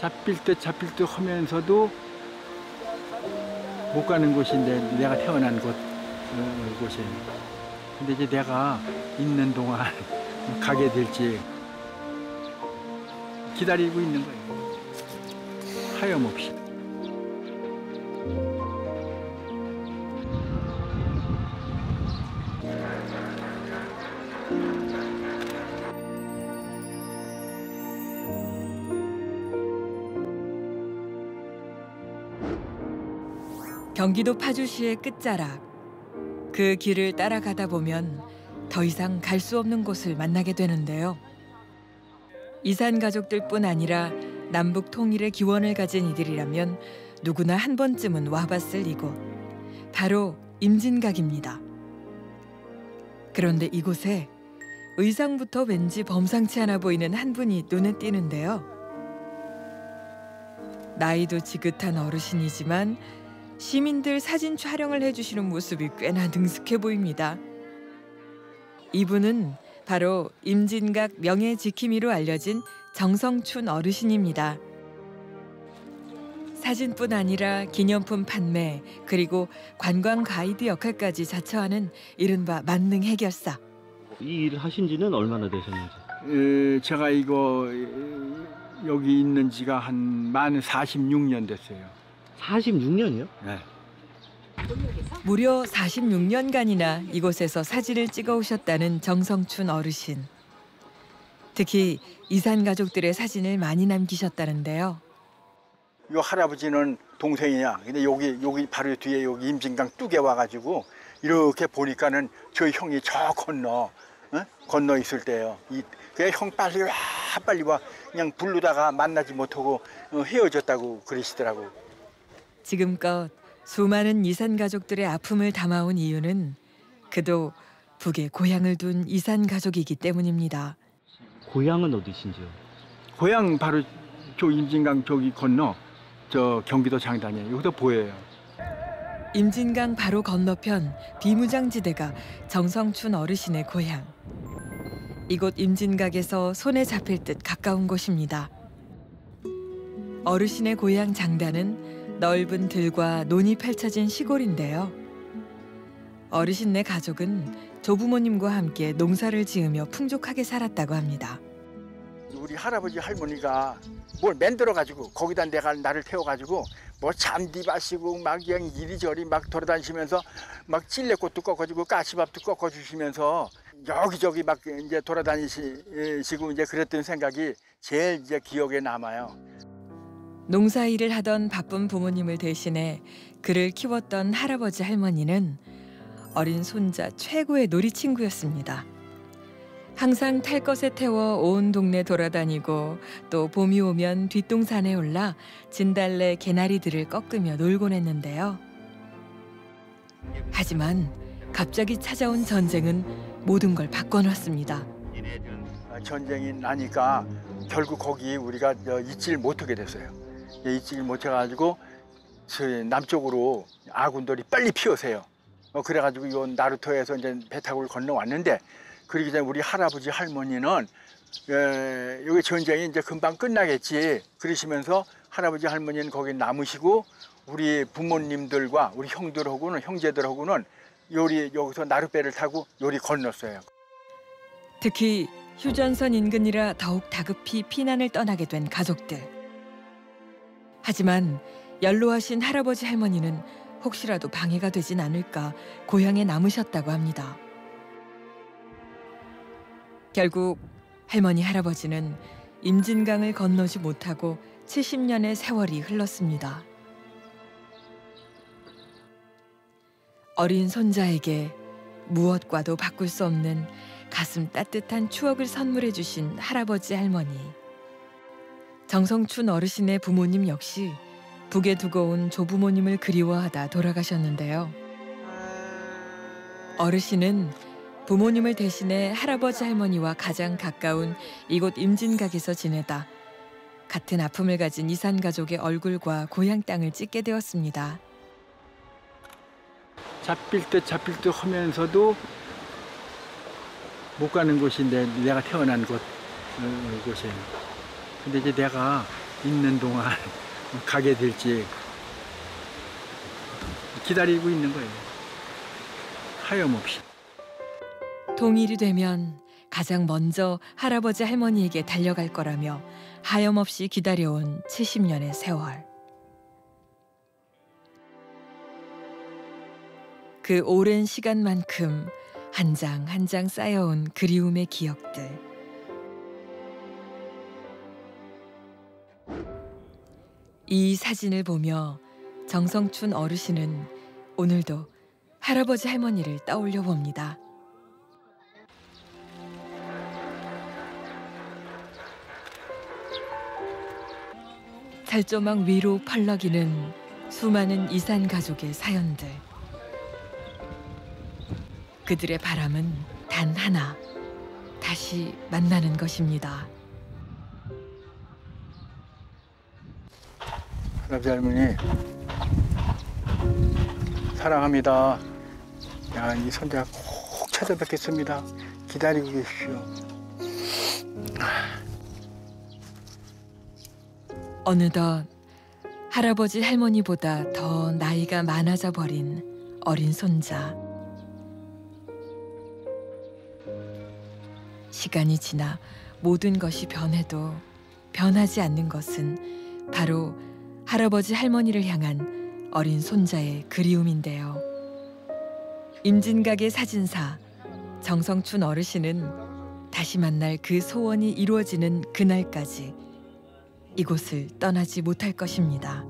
잡힐 듯 하면서도 못 가는 곳인데 내가 태어난 곳이에요. 근데 이제 내가 있는 동안 가게 될지 기다리고 있는 거예요. 하염없이. 경기도 파주시의 끝자락. 그 길을 따라가다 보면 더 이상 갈 수 없는 곳을 만나게 되는데요. 이산 가족들뿐 아니라 남북 통일의 기원을 가진 이들이라면 누구나 한 번쯤은 와봤을 이곳. 바로 임진각입니다. 그런데 이곳에 의상부터 왠지 범상치 않아 보이는 한 분이 눈에 띄는데요. 나이도 지긋한 어르신이지만 시민들 사진 촬영을 해주시는 모습이 꽤나 능숙해 보입니다. 이분은 바로 임진각 명예 지킴이로 알려진 정성춘 어르신입니다. 사진뿐 아니라 기념품 판매 그리고 관광 가이드 역할까지 자처하는 이른바 만능 해결사. 이 일을 하신 지는 얼마나 되셨는지? 제가 이거 여기 있는 지가 만 46년 됐어요. 46년이요? 네. 무려 46년간이나 이곳에서 사진을 찍어 오셨다는 정성춘 어르신. 특히 이산 가족들의 사진을 많이 남기셨다는데요. 이 할아버지는 동생이냐. 근데 여기 바로 뒤에 여기 임진강 뚝에 와가지고 이렇게 보니까는 저희 형이 저 건너 있을 때예요. 그냥 형 빨리 와. 그냥 부르다가 만나지 못하고 헤어졌다고 그러시더라고. 지금껏 수많은 이산 가족들의 아픔을 담아온 이유는 그도 북에 고향을 둔 이산 가족이기 때문입니다. 고향은 어디신지요? 고향 바로 저 임진강 저기 건너 저 경기도 장단이에요. 여기도 보여요. 임진강 바로 건너편 비무장지대가 정성춘 어르신의 고향. 이곳 임진각에서 손에 잡힐 듯 가까운 곳입니다. 어르신의 고향 장단은 넓은 들과 논이 펼쳐진 시골인데요. 어르신네 가족은 조부모님과 함께 농사를 지으며 풍족하게 살았다고 합니다. 우리 할아버지 할머니가 뭘 만들어가지고 거기다 내가 나를 태워가지고 뭐 잔디밭이고 막 그냥 이리저리 막 돌아다니시면서 막 찔레꽃도 꺾어주고 가시밥도 꺾어주시면서 여기저기 막 이제 돌아다니시고 이제 그랬던 생각이 제일 이제 기억에 남아요. 농사일을 하던 바쁜 부모님을 대신해 그를 키웠던 할아버지 할머니는 어린 손자 최고의 놀이친구였습니다. 항상 탈 것에 태워 온 동네 돌아다니고 또 봄이 오면 뒷동산에 올라 진달래 개나리들을 꺾으며 놀곤 했는데요. 하지만 갑자기 찾아온 전쟁은 모든 걸 바꿔놨습니다. 전쟁이 나니까 결국 거기 우리가 있질 못하게 됐어요. 있질 못해가지고 남쪽으로 아군들이 빨리 피어세요. 그래가지고 요 나루터에서 이제 배 타고 건너왔는데 그러기 전에 우리 할아버지 할머니는 여기 전쟁이 이제 금방 끝나겠지 그러시면서 할아버지 할머니는 거기 남으시고 우리 부모님들과 우리 형제들하고는 여기서 나룻배를 타고 요리 건넜어요. 특히 휴전선 인근이라 더욱 다급히 피난을 떠나게 된 가족들. 하지만 연로하신 할아버지 할머니는 혹시라도 방해가 되진 않을까 고향에 남으셨다고 합니다. 결국 할머니 할아버지는 임진강을 건너지 못하고 70년의 세월이 흘렀습니다. 어린 손자에게 무엇과도 바꿀 수 없는 가슴 따뜻한 추억을 선물해 주신 할아버지 할머니. 정성춘 어르신의 부모님 역시 북에 두고 온 조부모님을 그리워하다 돌아가셨는데요. 어르신은 부모님을 대신해 할아버지 할머니와 가장 가까운 이곳 임진각에서 지내다 같은 아픔을 가진 이산 가족의 얼굴과 고향 땅을 찍게 되었습니다. 잡힐 듯 하면서도 못 가는 곳인데 내가 태어난 곳이에요. 근데 이제 내가 있는 동안 가게 될지 기다리고 있는 거예요. 하염없이. 동일이 되면 가장 먼저 할아버지 할머니에게 달려갈 거라며 하염없이 기다려온 70년의 세월. 그 오랜 시간만큼 한 장 한 장 쌓여온 그리움의 기억들. 이 사진을 보며 정성춘 어르신은 오늘도 할아버지 할머니를 떠올려 봅니다. 살조망 위로 펄럭이는 수많은 이산 가족의 사연들. 그들의 바람은 단 하나, 다시 만나는 것입니다. 할아버지 할머니 사랑합니다. 야, 이 손자 꼭 찾아뵙겠습니다. 기다리고 계십시오. 어느덧 할아버지 할머니보다 더 나이가 많아져 버린 어린 손자. 시간이 지나 모든 것이 변해도 변하지 않는 것은 바로 할아버지 할머니를 향한 어린 손자의 그리움인데요. 임진각의 사진사 정성춘 어르신은 다시 만날 그 소원이 이루어지는 그날까지 이곳을 떠나지 못할 것입니다.